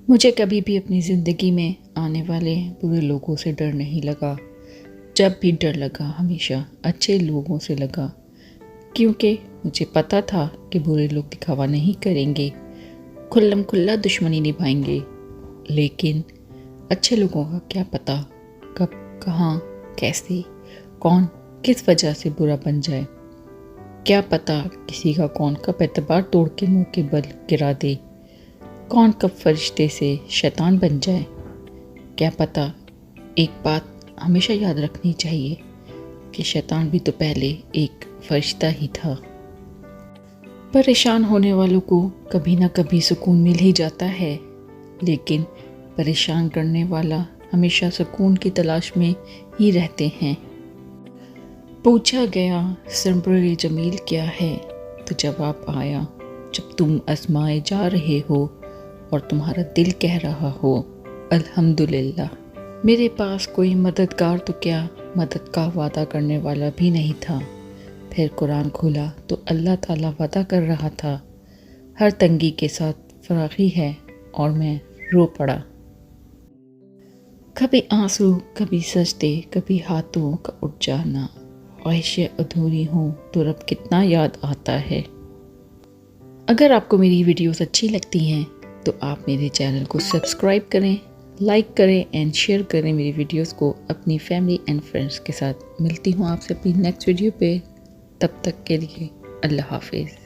مجھے کبھی بھی اپنی زندگی میں آنے والے برے لوگوں سے ڈر نہیں لگا۔ جب بھی ڈر لگا ہمیشہ اچھے لوگوں سے لگا، کیونکہ مجھے پتہ تھا کہ برے لوگ دکھاوا نہیں کریں گے، کھلم کھلا دشمنی نبھائیں گے، لیکن اچھے لوگوں کا کیا پتہ کب کہاں کیسے کون کس وجہ سے برا بن جائے، کیا پتہ کسی کا کون کب اعتبار توڑ کے منہ کے بل گرا دے، کون کب فرشتے سے شیطان بن جائے۔ کیا پتہ، ایک بات ہمیشہ یاد رکھنی چاہیے کہ شیطان بھی تو پہلے ایک فرشتہ ہی تھا۔ پریشان ہونے والوں کو کبھی نہ کبھی سکون مل ہی جاتا ہے، لیکن پریشان کرنے والا ہمیشہ سکون کی تلاش میں ہی رہتے ہیں۔ پوچھا گیا سربر جمیل کیا ہے، تو جواب آیا جب تم آزمائے جا رہے ہو اور تمہارا دل کہہ رہا ہو الحمدللہ۔ میرے پاس کوئی مددگار تو کیا، مدد کا وعدہ کرنے والا بھی نہیں تھا۔ پھر قرآن کھولا تو اللہ تعالیٰ وعدہ کر رہا تھا، ہر تنگی کے ساتھ فراخی ہے، اور میں رو پڑا۔ کبھی آنسو، کبھی سجدے، کبھی ہاتھوں کا اٹھ جانا، خواہشیں ادھوری ہوں تو رب کتنا یاد آتا ہے۔ اگر آپ کو میری ویڈیوز اچھی لگتی ہیں تو آپ میرے چینل کو سبسکرائب کریں، لائک کریں اینڈ شیئر کریں میری ویڈیوز کو اپنی فیملی اینڈ فرینڈس کے ساتھ۔ ملتی ہوں آپ سے اپنی نیکسٹ ویڈیو پہ، تب تک کے لیے اللہ حافظ۔